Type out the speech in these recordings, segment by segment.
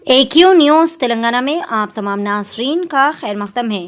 AQ news Telangana में आप तमाम नाज़रीन का खैर मक़दम है।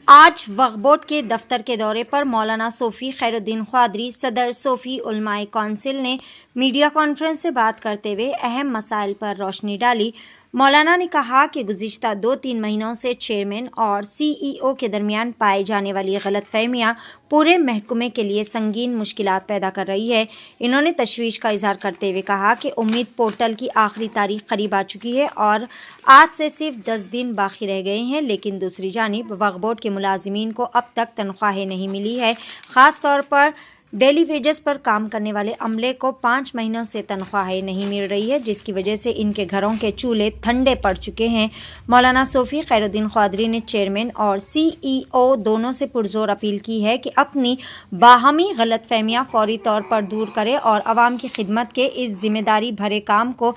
आज वक्फ बोर्ड के दफ्तर के दौरे पर मौलाना सोफ़ी खैरुद्दीन ख्वादरी सदर सोफ़ी उलमाए कौंसिल ने मीडिया कॉन्फ्रेंस से बात करते हुए अहम मसाइल पर रोशनी डाली। मौलाना ने कहा कि गुज़िश्ता 2-3 महीनों से चेयरमैन और CEO के दरमियान पाए जाने वाली गलतफहमियां पूरे महकमे के लिए संगीन मुश्किलात पैदा कर रही है। इन्होंने तशवीश का इजहार करते हुए कहा कि उम्मीद पोर्टल की आखिरी तारीख करीब आ चुकी है और आज से सिर्फ 10 दिन बाकी रह गए हैं, लेकिन दूसरी जानिब वक्फ बोर्ड के मुलाजिमीन को अब तक तनख्वाहें नहीं मिली है। ख़ास तौर पर डेली वेजेस पर काम करने वाले अमले को 5 महीनों से तनख्वाहें नहीं मिल रही है, जिसकी वजह से इनके घरों के चूल्हे ठंडे पड़ चुके हैं। मौलाना सोफ़ी खैरुद्दीन ख्वादरी ने चेयरमैन और CEO दोनों से पुरजोर अपील की है कि अपनी बाहमी गलतफहमियां फौरी तौर पर दूर करें और आवाम की खिदमत के इस जिम्मेदारी भरे काम को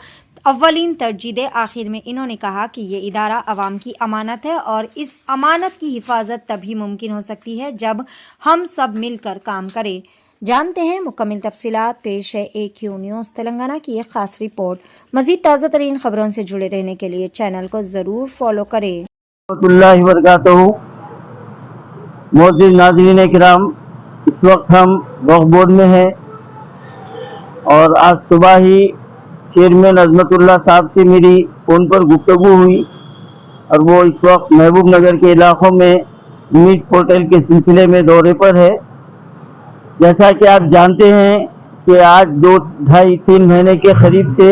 अव्वलीन तरजीह दे। आखिर में इन्होंने कहा कि ये इदारा अवाम की अमानत है और इस अमानत की हिफाजत तभी मुमकिन हो सकती है जब हम सब मिलकर काम करें। जानते हैं मुकम्मल तफसीलात, पेश है AQ न्यूज़ तेलंगाना की एक ख़ास रिपोर्ट। मज़ीद ताज़ा तरीन ख़बरों से जुड़े रहने के लिए चैनल को ज़रूर फॉलो करें। मोअज़्ज़िज़ नाज़रीन किराम, इस वक्त हम वक्फ बोर्ड में हैं और आज सुबह ही चेयरमैन अज़मतुल्लाह साहब से मेरी फ़ोन पर गुफ्तगू हुई और वो इस वक्त महबूब नगर के इलाक़ों में उम्मीद पोर्टल के सिलसिले में दौरे पर है। जैसा कि आप जानते हैं कि आज 2-2.5-3 महीने के करीब से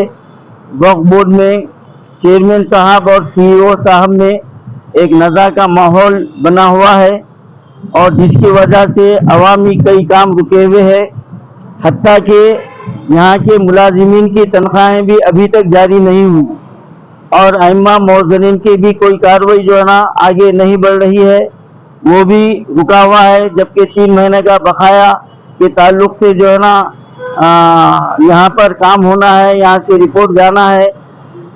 वक्फ बोर्ड में चेयरमैन साहब और CEO साहब में एक नज़ा का माहौल बना हुआ है और जिसकी वजह से अवामी कई काम रुके हुए हैं। हत्ता कि यहाँ के मुलाजिमीन की तनख्वाहें भी अभी तक जारी नहीं हुई और अइम्मा मौज़नीन की भी कोई कार्रवाई जो है ना आगे नहीं बढ़ रही है, वो भी रुका हुआ है। जबकि 3 महीने का बकाया के ताल्लुक से जो है ना यहाँ पर काम होना है, यहाँ से रिपोर्ट जाना है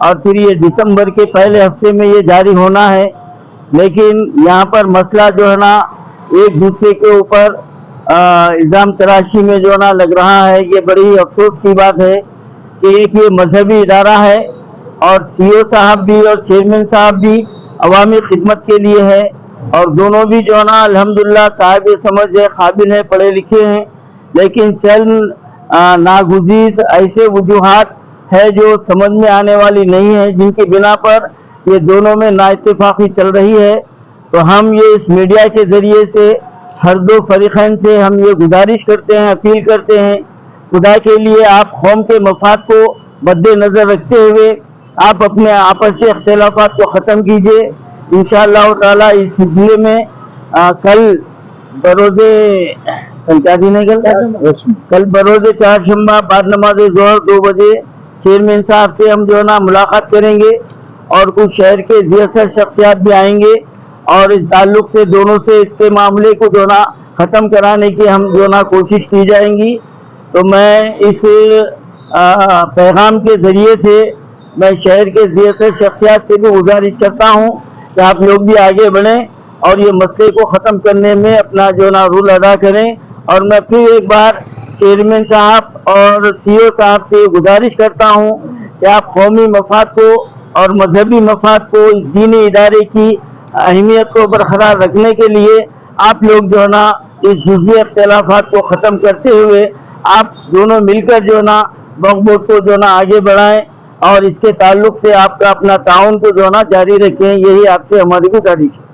और फिर ये दिसंबर के पहले हफ्ते में ये जारी होना है। लेकिन यहाँ पर मसला जो है ना एक दूसरे के ऊपर इल्ज़ाम तराशी में जो है ना लग रहा है। ये बड़ी अफसोस की बात है कि एक ये मजहबी इदारा है और CEO साहब भी और चेयरमैन साहब भी अवामी खिदमत के लिए है और दोनों भी जो है ना अल्हम्दुलिल्लाह साहिब समझ है, काबिल है, पढ़े लिखे हैं, लेकिन चंद नागुज़ीर ऐसे वजूहात है जो समझ में आने वाली नहीं है, जिनकी बिना पर ये दोनों में नाइत्तेफाकी चल रही है। तो हम ये इस मीडिया के ज़रिए से हर दो फरीक़ैन से हम ये गुजारिश करते हैं, अपील करते हैं, खुदा के लिए आप कौम के मफाद को मद्देनज़र रखते हुए आप अपने आपस के इख्तिलाफ़ात को ख़त्म कीजिए। इंशाअल्लाह ताला इस सिलसिले में कल बरोज़े चारशंबा बाद नमाज ज़ोहर 2 बजे चेयरमैन साहब से हम जो है ना मुलाकात करेंगे और कुछ शहर के ज़ियासर शख्सियात भी आएंगे और इस ताल्लुक से दोनों से इसके मामले को जो ना ख़त्म कराने की हम जो ना कोशिश की जाएंगी। तो मैं इस पैगाम के ज़रिए से मैं शहर के ज़ियासर शख्सियात से भी गुजारिश करता हूँ कि आप लोग भी आगे बढ़ें और ये मसले को ख़त्म करने में अपना जो ना रोल अदा करें। और मैं फिर एक बार चेयरमैन साहब और CEO साहब से गुजारिश करता हूँ कि आप कौमी मफाद को और मजहबी मफाद को, इस दीनी इदारे की अहमियत को बरकरार रखने के लिए आप लोग जो है ना इस जुज़वी इख्तिलाफ़ात को ख़त्म करते हुए आप दोनों मिलकर जो है ना वक्फ बोर्ड को जो है ना आगे बढ़ाएं और इसके ताल्लुक से आपका अपना ताउन को जो है ना जारी रखें। यही आपसे हमारी गुजारिश है।